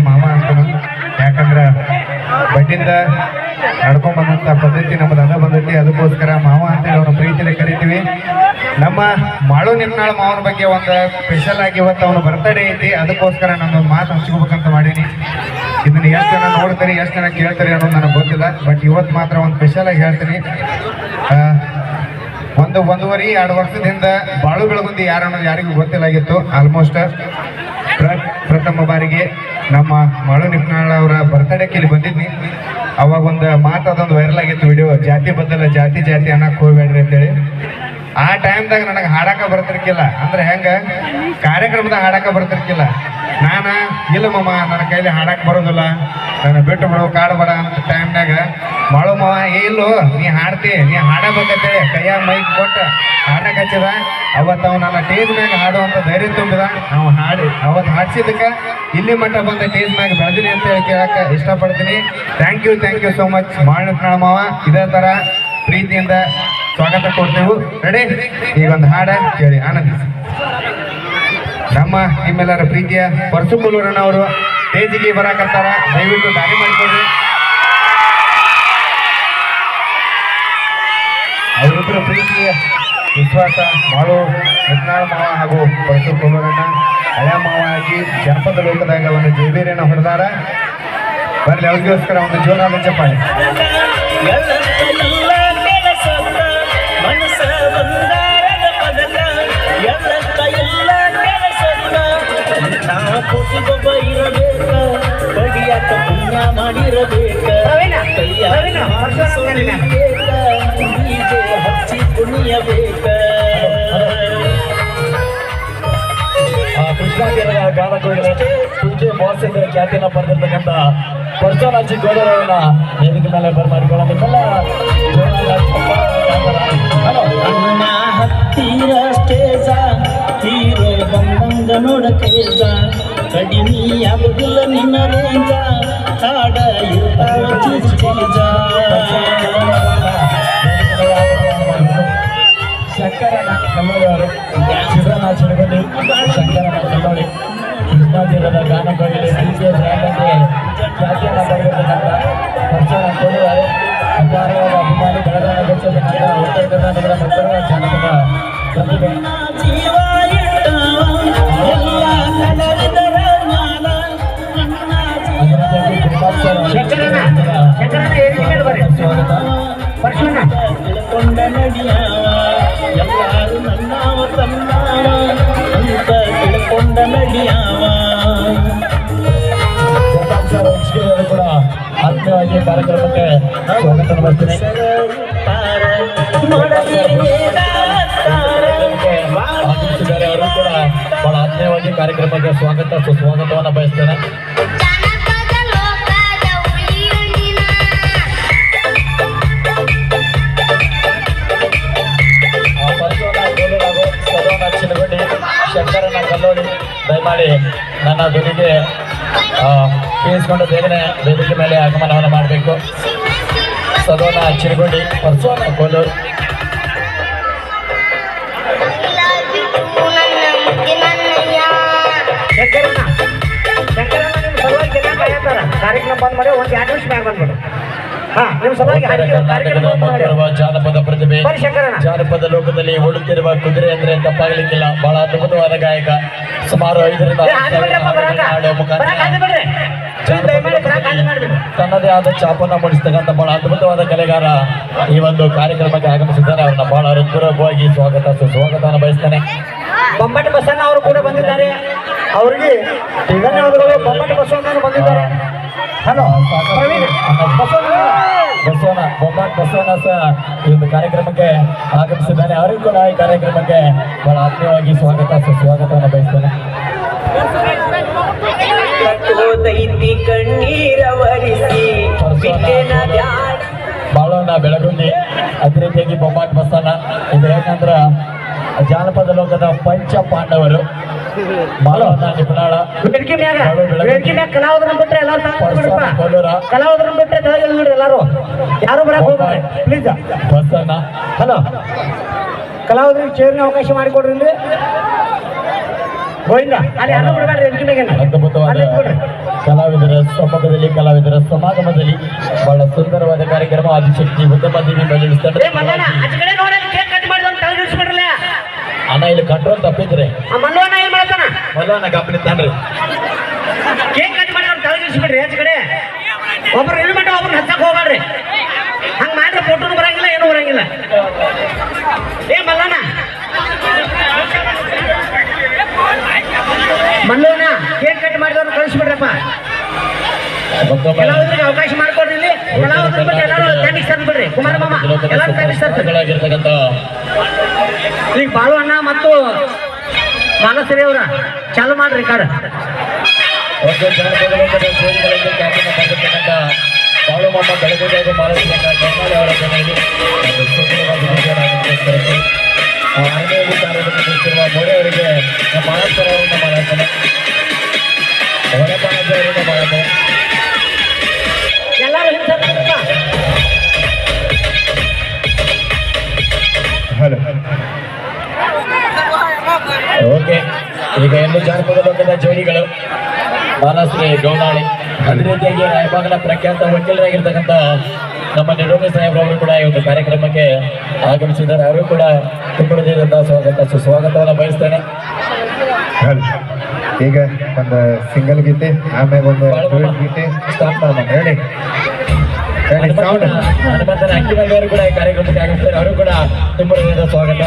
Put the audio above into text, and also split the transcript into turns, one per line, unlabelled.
ಮಾವ ಅಂತನು. ಯಾಕಂದ್ರೆ ಬಡ್ಡಿಂದ ನಡ್ಕೊಂಡ್ ಬಂದಂತ ಪದ್ಧತಿ ನಮ್ಮದು ಅದ ಬಂದೈತಿ. ಅದಕ್ಕೋಸ್ಕರ ಮಾವ ಅಂತೇಳಿ ಅವನು ಪ್ರೀತಿಯಲ್ಲಿ ಕರಿತೀವಿ. ನಮ್ಮ ಮಾಳು ನಿಮ್ನಾಳ ಮಾವನ ಬಗ್ಗೆ ಒಂದು ಸ್ಪೆಷಲ್ ಆಗಿ ಇವತ್ತು ಅವನು ಬರ್ತಡೇ ಐತಿ. ಅದಕ್ಕೋಸ್ಕರ ನಾನೊಂದು ಮಾತು ಹಂಚ್ಕೋಬೇಕಂತ ಮಾಡೀನಿ. ಇದನ್ನ ಎಷ್ಟು ಜನ ನೋಡ್ತಾರೆ, ಎಷ್ಟು ಜನ ಕೇಳ್ತಾರೆ ಅನ್ನೋದು ನನಗೆ ಗೊತ್ತಿಲ್ಲ. ಬಟ್ ಇವತ್ತು ಮಾತ್ರ ಒಂದು ಸ್ಪೆಷಲ್ ಆಗಿ ಹೇಳ್ತೀನಿ. ಒಂದೂವರೆ 2 ವರ್ಷದಿಂದ ಬಾಳು ಬೆಳಗುಂದಿ ಯಾರು ಅನ್ನೋದು ಯಾರಿಗೂ ಗೊತ್ತಿಲ್ಲಾಗಿತ್ತು. ಆಲ್ಮೋಸ್ಟ್ ಪ್ರಥಮ ಬಾರಿಗೆ ನಮ್ಮ ಮಾಳು ನಿಪ್ನಾಳ್ ಅವರ ಬರ್ತಡೇಕ್ಕೆ ಇಲ್ಲಿ ಬಂದಿದ್ನಿ. ಅವಾಗ ಒಂದು ಮಾತದೊಂದು ವೈರಲ್ ಆಗಿತ್ತು ವಿಡಿಯೋ, ಜಾತಿ ಬದಲ ಜಾತಿ ಜಾತಿ ಅನ್ನಕ್ಕೆ ಹೋಗ್ಬೇಡ್ರಿ ಅಂತೇಳಿ. ಆ ಟೈಮ್ದಾಗ ನನಗೆ ಹಾಡಾಕ ಬರ್ತಿರ್ಕಿಲ್ಲ. ಅಂದ್ರೆ ಹೆಂಗ ಕಾರ್ಯಕ್ರಮದಾಗ ಹಾಡಾಕ ಬರ್ತಿರ್ಕಿಲ್ಲ. ನಾನು ಇಲ್ಲ ಮಮ್ಮ ನನ್ನ ಕೈಲಿ ಹಾಡಕ್ಕೆ ಬರೋದಿಲ್ಲ, ನಾನು ಬಿಟ್ಟು ಬಿಡು ಕಾಡ್ಬೇಡ ಅಂತ ಟೈಮ್ನಾಗ ಮಾಳು ಮಾವ ಇಲ್ಲೋ ನೀ ಹಾಡ್ತಿ, ನೀ ಹಾಡಬೇಕಂತೇಳಿ ಕೈಯಾಗ ಮೈಕ್ ಕೊಟ್ಟು ಹಾಡಕ್ಕೆ ಹಚ್ಚಿದ. ಅವತ್ತು ಅವ ನನ್ನ ಟೇಜ್ ಮ್ಯಾಗ ಹಾಡುವಂಥ ಧೈರ್ಯ ತುಂಬಿದ. ನಾವು ಅವತ್ತು ಹಾಡ್ಸಿದ್ದಕ್ಕೆ ಇಲ್ಲಿ ಮಟ್ಟ ಬಂದ ಟೇಜ್ ಮ್ಯಾಗ ಬೆಳೆದಿನಿ ಅಂತ ಹೇಳಿ ಕೇಳಕ್ಕೆ ಇಷ್ಟಪಡ್ತೀನಿ. Thank you so much Malu ಮಾವ. ಇದೇ ಥರ ಪ್ರೀತಿಯಿಂದ ಸ್ವಾಗತ ಕೊಡ್ತೇವೆ. ರೆಡಿ? ಈಗ ಒಂದು ಹಾಡ ಕೇಳಿ ಆನಂದಿಸಿ. ನಮ್ಮ ನಿಮ್ಮೆಲ್ಲರ ಪ್ರೀತಿಯ ಪರಸು ಕುಲೂರನವರು ಸ್ಟೇಜಿಗೆ ಬರಾಕತ್ತಾರ. ದಯವಿಟ್ಟು ದಾರಿ ಮಾಡಿಕೊಡ್ರಿ. ಅವರಿಬ್ಬರ ಪ್ರೀತಿಯ ವಿಶ್ವಾಸ ಮಾಳು ನಿಪ್ನಾಳ್ ಮಾವ ಹಾಗೂ ಪರಸು ಕುಲೂರನ್ನ ಹಳೆ ಮಾವ ಆಗಿ ಜನಪದ ಲೋಕದಾಗ ಒಂದು ಜೈಬೀರಿಯನ್ನು ಹೊಡೆದಾರ. ಬರ್ಲಿ ಅವ್ರಿಗೋಸ್ಕರ ಒಂದು ಜೋರಾದ ಚಪ್ಪಾಳೆ.
ಕೋಟಿಗೊಬ್ಬ ಇರಬೇಕ, ಬಡಿಯಾಕ ಪುಣ್ಯ ಮಾಡಿರಬೇಕ, ಹಚ್ಚಿ ಪುಣ್ಯಬೇಕ. ಕೃಷ್ಣಾಗಿರದ ಗಾನಕೋಗಿಲಷ್ಟೇ ಪೂಜೆ ಬಾಸ್ ಎಂದರೆ ಖ್ಯಾತಿಯನ್ನು ಪಡೆದಿರ್ತಕ್ಕಂಥ ಪರ್ಸೋನಾಜಿ ಗೌಡರವನ್ನ ವೇದಿಕೆ ಮೇಲೆ ಬರ್ಮಾಡಿಕೊಳ್ಳ ನಿಮ್ಮೆಲ್ಲ ಅಣ್ಣ ಹತ್ತಿರ ಸ್ಟೇಜ ಹೀರೋ ಬಂದಂಗ ನೋಡ ತೇಜ ಕಡಿಮೆ ಆಗುದಿಲ್ಲ ನಿನ್ನ ರೇಂಜ ಹಾಡ ಇರ್ತಾವ ಚೀಜ. ಶಂಕರನ ಕಲ್ಲೋಳಿಯವರು ಶಿವರಾಜ ಚಿರಗಡ್ಡಿ, ಶಂಕರನ ಕಲ್ಲೋಳಿ ಕೃಷ್ಣಾಜಿರದ ಗಾನಕೋಗಿಲೆ ಡಿಜೆ ಬ್ರ್ಯಾಂಡ್ಗೆ ಖ್ಯಾತಿಯನ್ನು ಪಡೆದಿರ್ತಕ್ಕಂಥ ಪರ್ಸೋನ ಕೊಡುವರು ಅಪಾರವಾದ ಅಭಿಮಾನಿ ಬೆಳಗಾವಿ ಗೆಚ್ಚತಕ್ಕಂಥ ಉತ್ತರ ಕರ್ನಾಟಕದ ಮಕ್ಕಳ ಜಾನಪದ ಪ್ರತಿಭೆ. ತಿಳ್ಕೊಂಡ ನಡಿಯಾವ ಎಲ್ಲಾರು ನನ್ನವ ತನ್ನವ ಅಂತ ತಿಳ್ಕೊಂಡ ನಡಿಯಾವ. ಕೂಡ ಆತ್ಮೀಯವಾಗಿ ಕಾರ್ಯಕ್ರಮಕ್ಕೆ ಸ್ವಾಗತ ಮಾಡ್ತೀನಿ. ಅವರು ಕೂಡ ಬಹಳ ಆತ್ಮೀಯವಾಗಿ ಕಾರ್ಯಕ್ರಮಕ್ಕೆ ಸ್ವಾಗತ ಸುಸ್ವಾಗತವನ್ನು ಬಯಸ್ತೇನೆ. ಶಂಕರನ ಕಲ್ಲೋಳಿ ದಯಮಾಡಿ ನನ್ನ ಧ್ವನಿಗೆ ಕೇಳಿಸ್ಕೊಂಡು ಬೇಗನೆ ವೇದಿಕೆ ಮೇಲೆ ಆಗಮನವನ್ನು ಮಾಡಬೇಕು. ಸದೋನ ಚಿರಗುಂಡಿ ಪರ್ಸೋನ ಕೋಲೂರು. ಕಾರ್ಯಕ್ರಮ ಬಂದ್ ಮಾಡಿ ಒಂದು 2 ನಿಮಿಷ ಮ್ಯಾಗ ಬಂದ್ಬಿಡು. ಜಾನಪದ ಪ್ರತಿಭೆ, ಜಾನಪದ ಲೋಕದಲ್ಲಿ ಓಡುತ್ತಿರುವ ಕುದುರೆ ಅಂದ್ರೆ ತಪ್ಪಾಗಲಿಕ್ಕಿಲ್ಲ. ಬಹಳ ಅದ್ಭುತವಾದ ಗಾಯಕ. ಸುಮಾರು 5ರಿಂದ 6 ತನ್ನದೇ ಆದ ಚಾಪನ್ನ ಮೂಡಿಸ್ತಕ್ಕಂಥ ಬಹಳ ಅದ್ಭುತವಾದ ಕಲೆಗಾರ ಈ ಒಂದು ಕಾರ್ಯಕ್ರಮಕ್ಕೆ ಆಗಮಿಸಿದ್ದಾರೆ. ಅವ್ರನ್ನ ಬಹಳ ಹೃತ್ಪೂರ್ವಕವಾಗಿ ಸುಸ್ವಾಗತವನ್ನು ಬಯಸ್ತೇನೆ. ಬೊಮ್ಮಟ್ಟಿ ಬಸವಣ್ಣ ಅವರು ಕೂಡ ಬಂದಿದ್ದಾರೆ. ಅವರಿಗೆ ಧನ್ಯವಾದಗಳು. ಬೊಮ್ಮಟ್ಟಿ ಬಸವಣ್ಣ ಬಂದಿದ್ದಾರೆ. ಹಲೋ ಬೊಮ್ಮಟ್ ಬಸವಣ್ಣ ಸಹ ಈ ಒಂದು ಕಾರ್ಯಕ್ರಮಕ್ಕೆ ಆಗಮಿಸಿದ್ದಾನೆ. ಅವರಿಗೂ ಕೂಡ ಈ ಕಾರ್ಯಕ್ರಮಕ್ಕೆ ಬಹಳ ಆತ್ಮೀಯವಾಗಿ ಸುಸ್ವಾಗತವನ್ನು ಬಯಸ್ತೇನೆ. ಬಾಳೋಣ ಬೆಳಗುಂದಿ, ಅದೇ ರೀತಿಯಾಗಿ ಬೊಮ್ಮಟ್ ಬಸವಣ್ಣ. ಇದು ಯಾಕಂದ್ರ ಜಾನಪದ ಲೋಕದ ಪಂಚ ಪಾಂಡವರು ಬಾಳೋಣ ನಿಪುಣಾಳ ಕಲಾವಿದರನ್ನ ಬಿಟ್ರೆ ಕಲಾವಿದರನ್ನ ಬಿಟ್ರೆ ನೋಡ್ರಿ ಎಲ್ಲಾರು ಯಾರು ಬರಕ್ ಹೋಗ್ತಾರೆ ಪ್ಲೀಸ್. ಬಸವಣ್ಣ ಹಲೋ ಕಲಾವಿದರಿಗೆ ಚೇರ್ನ ಅವಕಾಶ ಮಾಡಿಕೊಡ್ರಿ. ಇಲ್ಲಿ ಗೋವಿಂದ ಅಲ್ಲಿ ಯಾರು ಬಿಡಬೇಡ್ರಿ. ಅದ್ಭುತವಾದ ಕಲಾವಿದರ ಸಮ್ಮುಖದಲ್ಲಿ ಕಲಾವಿದರ ಸಮಾಗಮದಲ್ಲಿ ಬಹಳ ಸುಂದರವಾದ ಕಾರ್ಯಕ್ರಮ ಆದಿಶಕ್ತಿ ಉತ್ತಮ ದೇವಿ ಬೆಳೆಸ್ತಾರೆ ಅಣ್ಣ ಇಲ್ಲಿ ಕಂಟ್ರೋಲ್ ತಪ್ಪಿದ್ರೆ
ಮಲ್ಲವನ್ನ ಏನ್ ಮಾಡ್ತಾನ
ಮಲ್ಲವನ್ನ ಗಮನ ತಾನ್ರಿ
ಕೇಕ್ ಕಟ್ ಮಾಡಿ ಅವ್ರು ತಳಗಿಸ್ಬಿಡ್ರಿ ಆಚೆ ಕಡೆ ಒಬ್ರು ಇಲ್ಲಿ ಮಟ್ಟ ಒಬ್ರು ಹಚ್ಚಕ್ ಹೋಗ್ಬೇಡ್ರಿ ಹಂಗ ಮಾಡ್ರೆ ಫೋಟೋನು ಬರಂಗಿಲ್ಲ ಏನು ಬರಂಗಿಲ್ಲ ಏ ಮಲ್ಲಣ್ಣ ಮಲ್ಲವನ ಕೇಕ್ ಕಟ್ ಮಾಡಿದವ್ರು ಕಳಿಸ್ಬಿಡ್ರಪ್ಪ ಕೆಲವೊಂದ್ರಿಗೆ ಅವಕಾಶ ಮಾಡ್ಕೊಡ್ರಿ ಇಲ್ಲಿ ಕೆಲವೊಂದ್ರ ಬಗ್ಗೆ ಎಲ್ಲರೂ ತಂಡಿಗೆ ತಂದ್ಬಿಡ್ರಿ ಕುಮಾರ ಮಾಮ ಎಲ್ಲರೂ ತಂಡಿಗೆ
ಆಗಿರ್ತಕ್ಕಂಥ
ಈಗ ಬಾಳು ಅಣ್ಣ ಮತ್ತು ಮಾನಸರಿ ಅವರ ಚಾಲು ಮಾಡ್ರಿ ಕಾಡ
ಒಂದು ಜನಪದ ಜೋಡಿಗಳಲ್ಲಿ ಖ್ಯಾತಿಯನ್ನು ಪಡೆದಿರ್ತಕ್ಕಂಥ ಬಾಳುಮಮ್ಮ ಬೆಳಗುದಾಗ ಮಾಲಸಿಂಗ ಗಂಗಾಳಿ ಅವರ ಜೊತೆಯಲ್ಲಿ ಒಂದು ಸುಂದರವಾದ ವಿಜಯರಾಗಿರುತ್ತಾರೆ. ಆನೆಯಲ್ಲಿ ಕಾರ್ಯವನ್ನು ನಡೆಸಿರುವ ಮೋಡಿ ಅವರಿಗೆ ನಮ್ಮ ಮಾನಸರ ಅವರಿಂದ ಮಾಡಾಡ್ತಾನೆ ಅವರಿಂದ ಮಾಡಾಡ್ತಾನೆ
ಎಲ್ಲರೂ ಹಿಂಸಪ್ಪ
ಓಕೆ ಈಗ ಎರಡು ಜಾನಪದ ಬಗ್ಗದ ಜೋಡಿಗಳು ಮಾನಶ್ರೀ ಗೌನಾಳಿ ಅದೇ ರೀತಿಯಾಗಿ ರಾಯಬಾಗನ ಪ್ರಖ್ಯಾತ ವಕೀಲರಾಗಿರ್ತಕ್ಕಂಥ ನಮ್ಮ ನಿರೋಗಿ ಸಾಹೇಬ್ರವರು ಕೂಡ ಈ ಒಂದು ಕಾರ್ಯಕ್ರಮಕ್ಕೆ ಆಗಮಿಸಿದ್ದಾರೆ. ಅವರು ಕೂಡ ತುಂಬದಂತಹ ಸುಸ್ವಾಗತವನ್ನು ಬಯಸ್ತೇನೆ.
ಈಗ ಒಂದು ಸಿಂಗಲ್ ಗೀತೆ ಆಮ್ಯಾಗ ಒಂದು ಡ್ಯುಯೆಟ್ ಗೀತೆ
ಸ್ಟಾರ್ಟ್ ಮಾಡೋಣ.
ಹೇಳಿ ಹೇಳಿ ಸೌಂಡ್
ಹನುಮಂತನ ಅಕ್ಕಿನಲ್ಲಿ ಕೂಡ ಈ ಕಾರ್ಯಕ್ರಮಕ್ಕೆ ಆಗಮಿಸ್ತಾರೆ. ಅವರು ಕೂಡ ತುಂಬದ ಸ್ವಾಗತ.